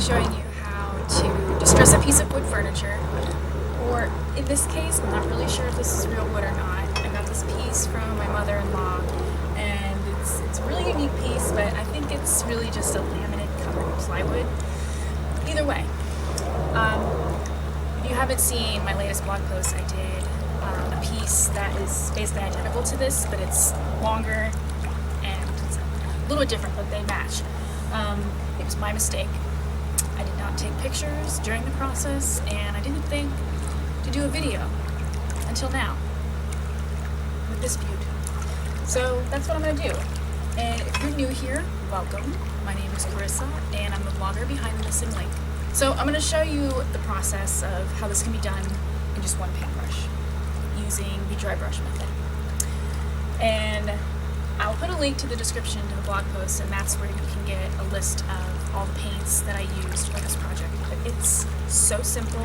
be showing you how to distress a piece of wood furniture, or in this case, I'm not really sure if this is real wood or not. I got this piece from my mother-in-law, and it's a really unique piece, but I think it's really just a laminate covered plywood. Either way, if you haven't seen my latest blog post, I did a piece that is basically identical to this, but it's longer and it's a little different, but they match. It was my mistake. I did not take pictures during the process, and I didn't think to do a video until now with this beauty. So that's what I'm going to do. And if you're new here, welcome. My name is Carissa, and I'm the blogger behind the missing link. So I'm going to show you the process of how this can be done in just one paintbrush using the dry brush method. And I'll put a link to the description to the blog post, and that's where you can get a list of all the paints that I used for this project. But it's so simple.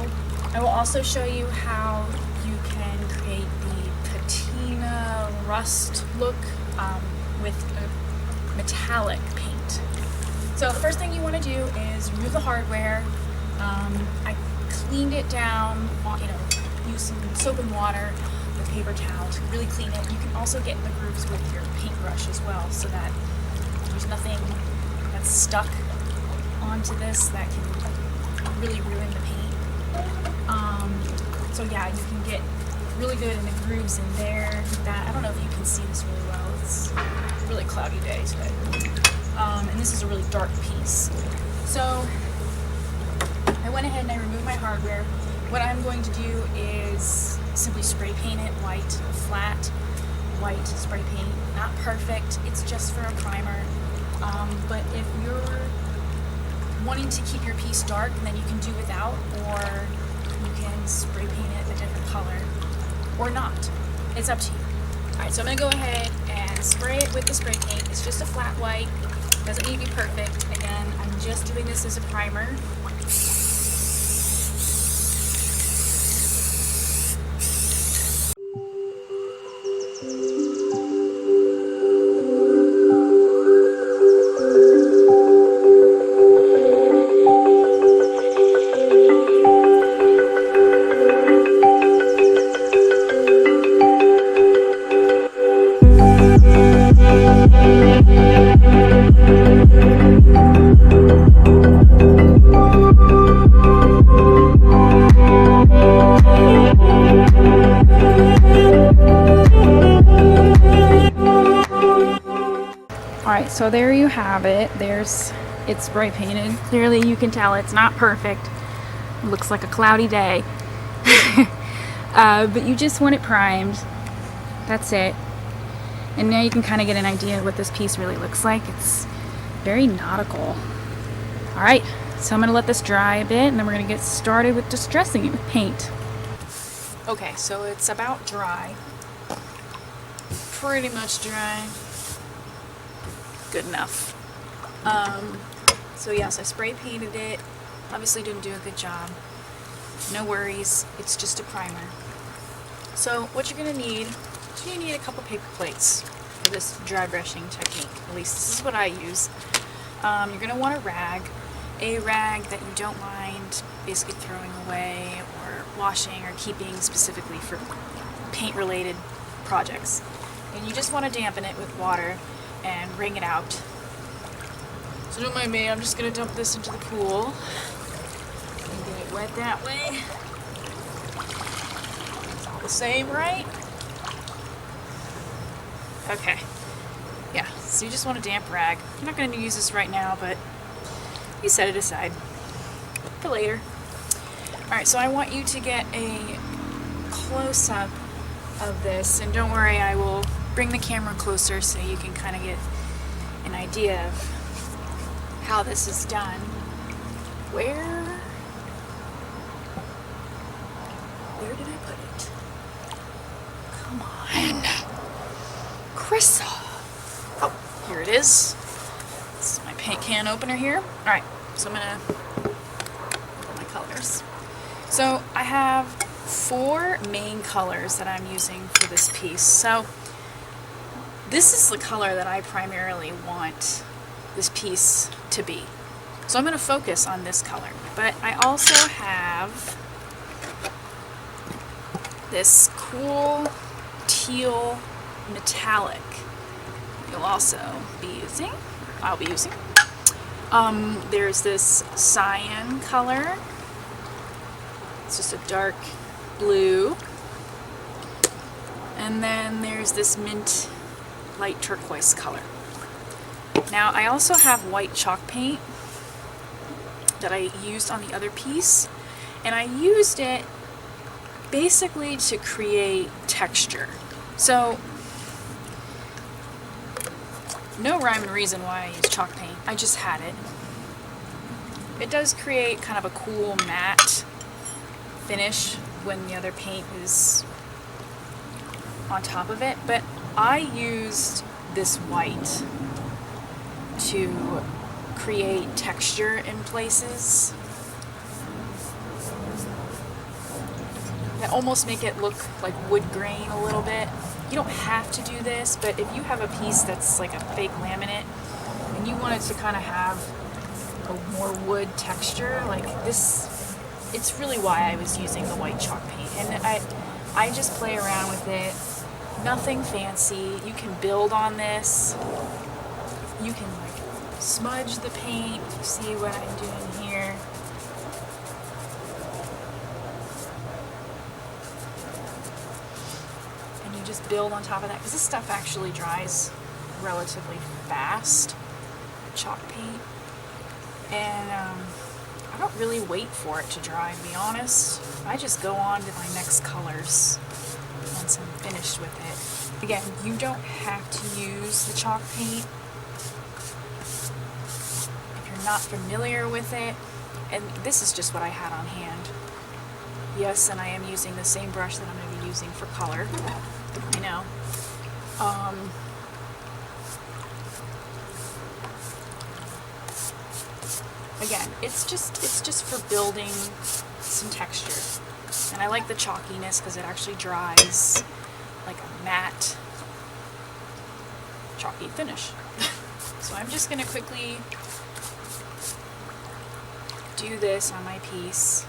I will also show you how you can create the patina rust look with a metallic paint. So the first thing you want to do is remove the hardware. I cleaned it down, use some soap and water with paper towel to really clean it. You can also get in the grooves with your paintbrush as well, so that there's nothing that's stuck onto this that can really ruin the paint. So yeah, you can get really good in the grooves in there. I don't know if you can see this really well. It's a really cloudy day today. And this is a really dark piece. So I went ahead and I removed my hardware. What I'm going to do is simply spray paint it white, flat white spray paint. Not perfect, it's just for a primer. But if you're wanting to keep your piece dark, then you can do without, or you can spray paint it a different color, or not. It's up to you. Alright, so I'm going to go ahead and spray it with the spray paint. It's just a flat white. Doesn't need to be perfect. Again, I'm just doing this as a primer. Alright, so there you have it. It's spray painted. Clearly you can tell it's not perfect. It looks like a cloudy day. But you just want it primed. That's it. And now you can kind of get an idea of what this piece really looks like. It's very nautical. Alright, so I'm going to let this dry a bit, and then we're going to get started with distressing it with paint. Okay, so it's about dry. Pretty much dry. Good enough. So yes, I spray painted it. Obviously didn't do a good job. No worries, it's just a primer. So what you're gonna need a couple paper plates for this dry brushing technique. At least this is what I use. You're gonna want a rag that you don't mind basically throwing away or washing or keeping specifically for paint related projects. And you just want to dampen it with water and wring it out. So don't mind me, I'm just going to dump this into the pool and get it wet that way. It's all the same, right? Okay. Yeah, so you just want a damp rag. I'm not going to use this right now, but you set it aside for later. Alright, so I want you to get a close-up of this, and don't worry, I will bring the camera closer so you can kind of get an idea of how this is done. Where did I put it? Come on. Carissa. Oh, here it is. This is my paint can opener here. Alright, so I'm going to put my colors. So I have 4 main colors that I'm using for this piece. So this is the color that I primarily want this piece to be. So I'm going to focus on this color. But I also have this cool teal metallic you'll also be using. I'll be using. There's this cyan color. It's just a dark blue. And then there's this mint light turquoise color. Now I also have white chalk paint that I used on the other piece, and I used it basically to create texture. So no rhyme or reason why I use chalk paint, I just had it. It does create kind of a cool matte finish when the other paint is on top of it, but I used this white to create texture in places that almost make it look like wood grain a little bit. You don't have to do this, but if you have a piece that's like a fake laminate and you want it to kind of have a more wood texture like this, it's really why I was using the white chalk paint. And I just play around with it. Nothing fancy. You can build on this. You can like smudge the paint. See what I'm doing here. And you just build on top of that, because this stuff actually dries relatively fast, chalk paint. And I don't really wait for it to dry, to be honest. I just go on to my next colors once I'm finished with it. Again, you don't have to use the chalk paint if you're not familiar with it. And this is just what I had on hand. Yes, and I am using the same brush that I'm going to be using for color. I know. Again, it's just for building some texture. And I like the chalkiness because it actually dries like a matte, chalky finish. So I'm just going to quickly do this on my piece.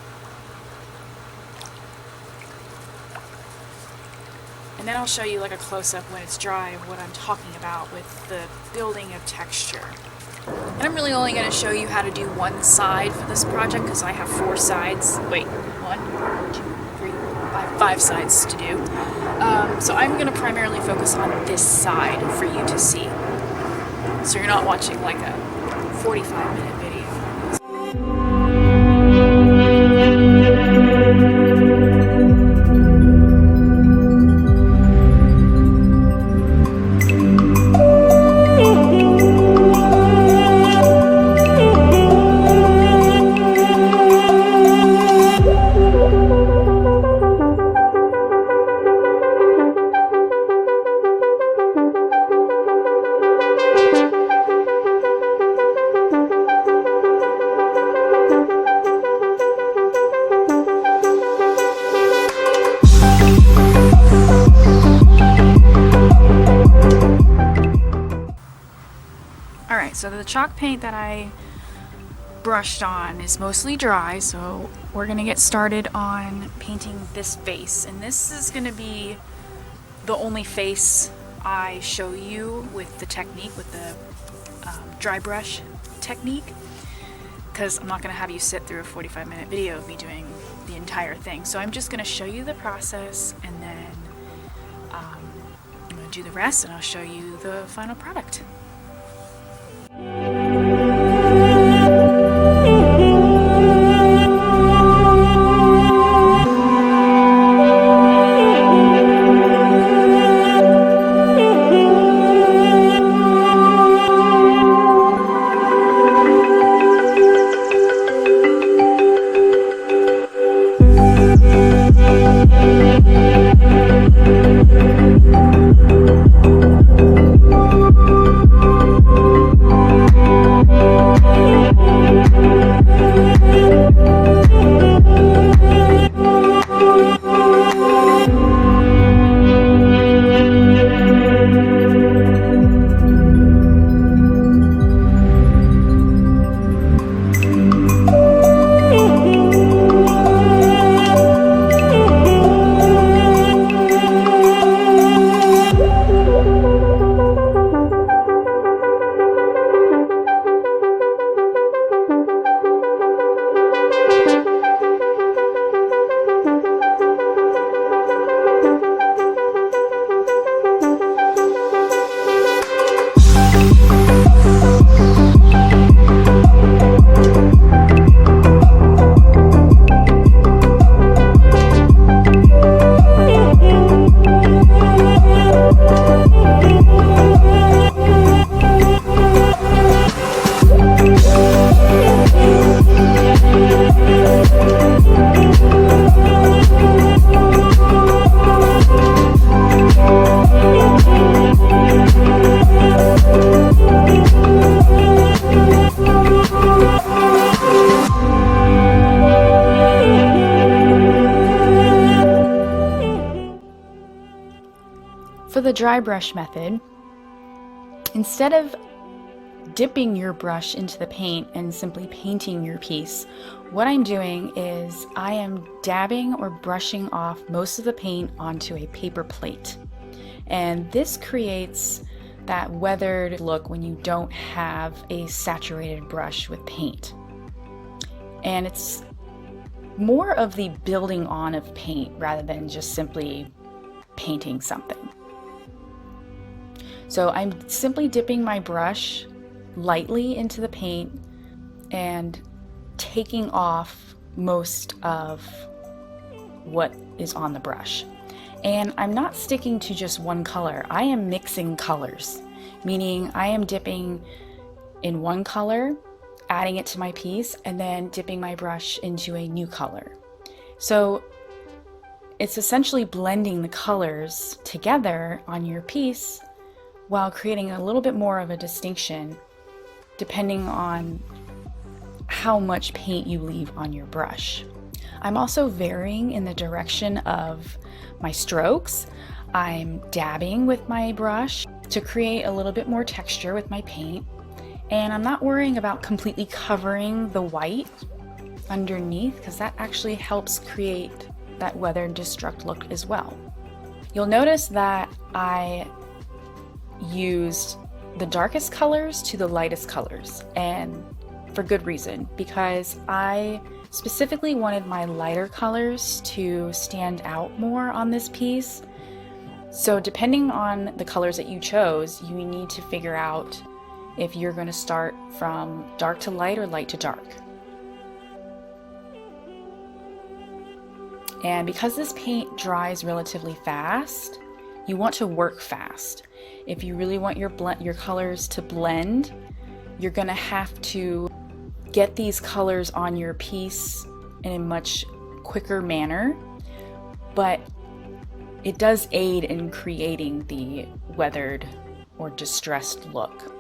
And then I'll show you like a close-up when it's dry of what I'm talking about with the building of texture. And I'm really only going to show you how to do one side for this project because I have 4 sides. Wait, 1, 2, 3, 5 sides to do. So I'm going to primarily focus on this side for you to see. So you're not watching like a 45-minute video. So the chalk paint that I brushed on is mostly dry, so we're going to get started on painting this face. And this is going to be the only face I show you with the technique, with the dry brush technique, because I'm not going to have you sit through a 45-minute video of me doing the entire thing. So I'm just going to show you the process, and then I'm going to do the rest, and I'll show you the final product. the dry brush method, instead of dipping your brush into the paint and simply painting your piece, what I'm doing is I am dabbing or brushing off most of the paint onto a paper plate. And this creates that weathered look when you don't have a saturated brush with paint. And it's more of the building on of paint rather than just simply painting something. So I'm simply dipping my brush lightly into the paint and taking off most of what is on the brush. And I'm not sticking to just one color. I am mixing colors, meaning I am dipping in one color, adding it to my piece, and then dipping my brush into a new color. So it's essentially blending the colors together on your piece while creating a little bit more of a distinction depending on how much paint you leave on your brush. I'm also varying in the direction of my strokes. I'm dabbing with my brush to create a little bit more texture with my paint, and I'm not worrying about completely covering the white underneath because that actually helps create that weathered destruct look as well. You'll notice that I used the darkest colors to the lightest colors, and for good reason, because I specifically wanted my lighter colors to stand out more on this piece. So depending on the colors that you chose, you need to figure out if you're going to start from dark to light or light to dark. And because this paint dries relatively fast, you want to work fast. If you really want your colors to blend, you're going to have to get these colors on your piece in a much quicker manner, but it does aid in creating the weathered or distressed look.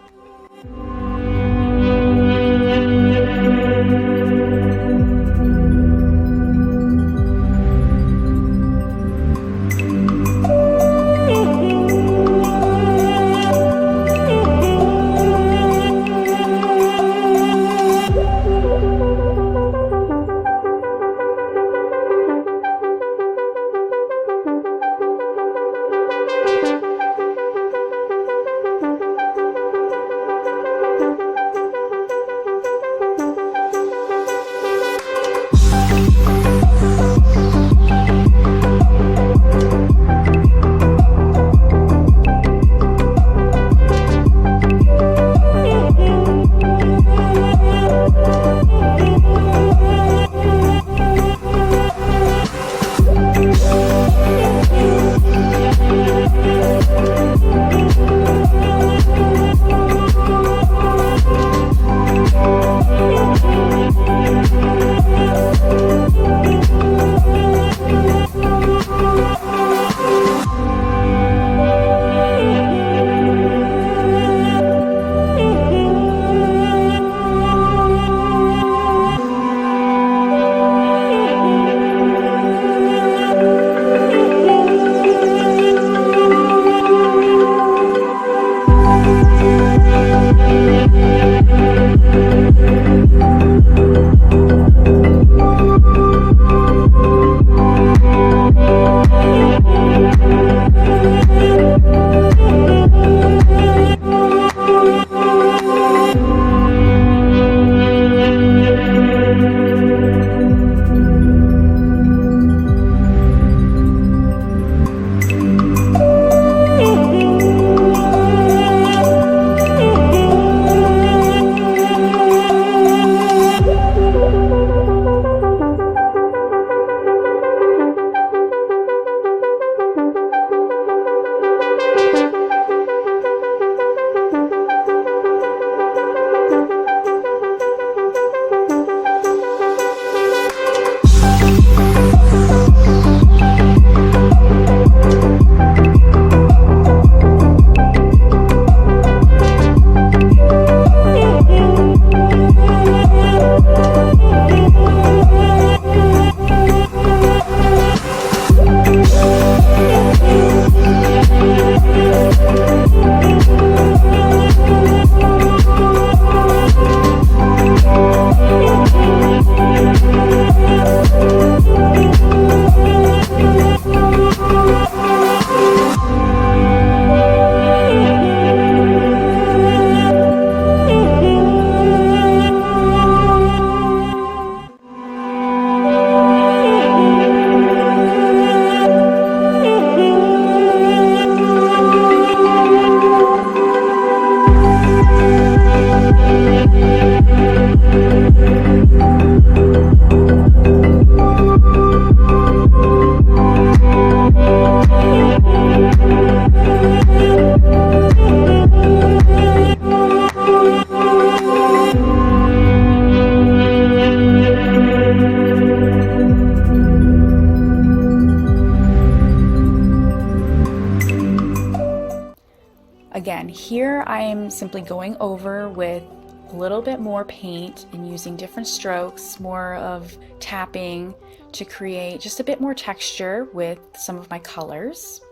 here I am simply going over with a little bit more paint and using different strokes, more of tapping to create just a bit more texture with some of my colors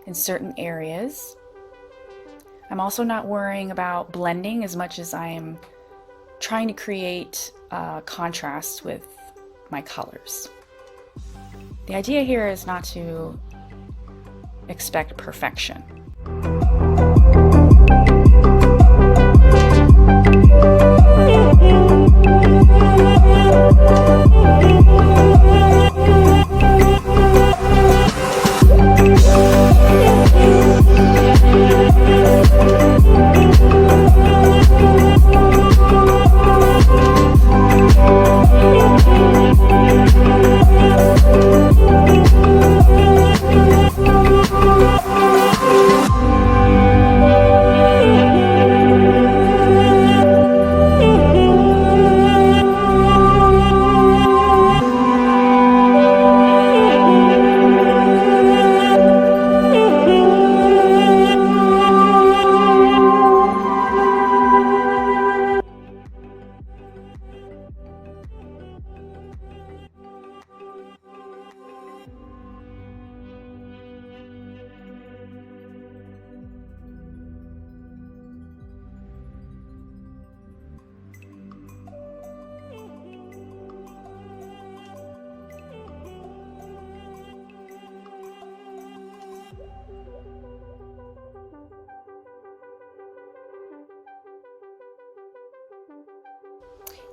in certain areas. I'm also not worrying about blending as much as I am trying to create contrast with my colors. The idea here is not to expect perfection.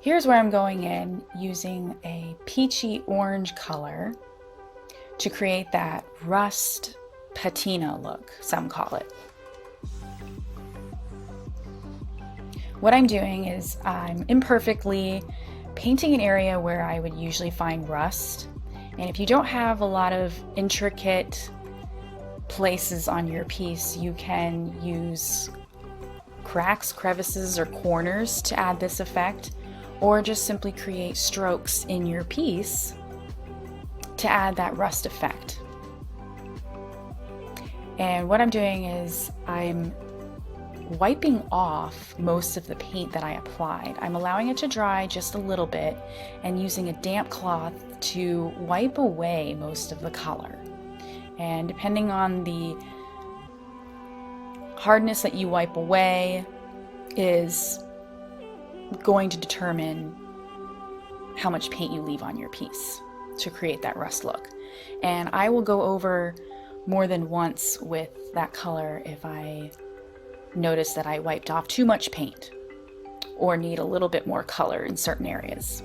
Here's where I'm going in using a peachy orange color to create that rust patina look, some call it. What I'm doing is I'm imperfectly painting an area where I would usually find rust. And if you don't have a lot of intricate places on your piece, you can use cracks, crevices, or corners to add this effect, or just simply create strokes in your piece to add that rust effect. And what I'm doing is I'm wiping off most of the paint that I applied. I'm allowing it to dry just a little bit and using a damp cloth to wipe away most of the color. And depending on the hardness that you wipe away is going to determine how much paint you leave on your piece to create that rust look. And I will go over more than once with that color if I notice that I wiped off too much paint or need a little bit more color in certain areas.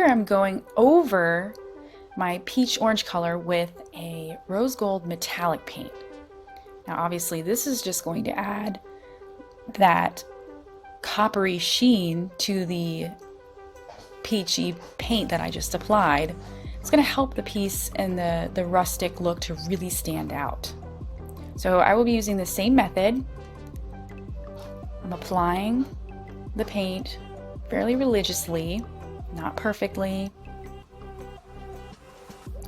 I'm going over my peach orange color with a rose gold metallic paint. Now obviously this is just going to add that coppery sheen to the peachy paint that I just applied. It's going to help the piece and the rustic look to really stand out. So I will be using the same method. I'm applying the paint fairly religiously, not perfectly,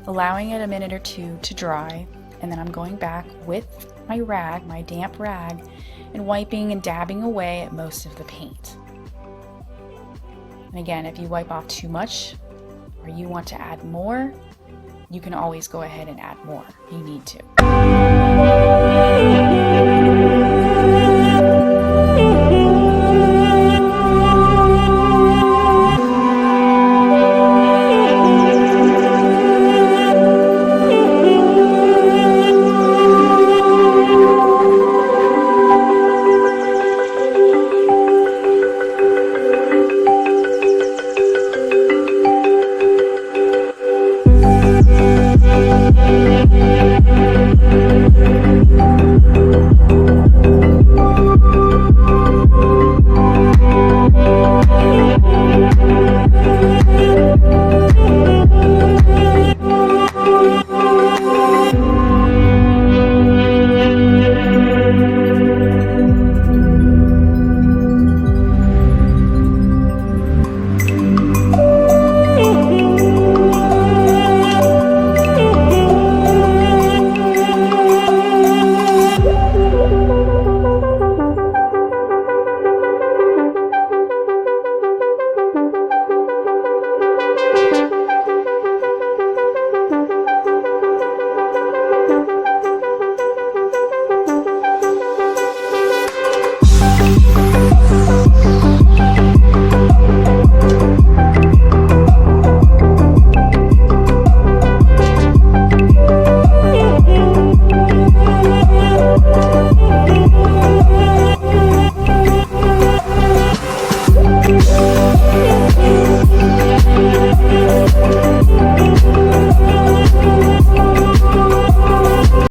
allowing it a minute or two to dry, and then I'm going back with my rag, my damp rag, and wiping and dabbing away at most of the paint. And again, if you wipe off too much or you want to add more, you can always go ahead and add more if you need to.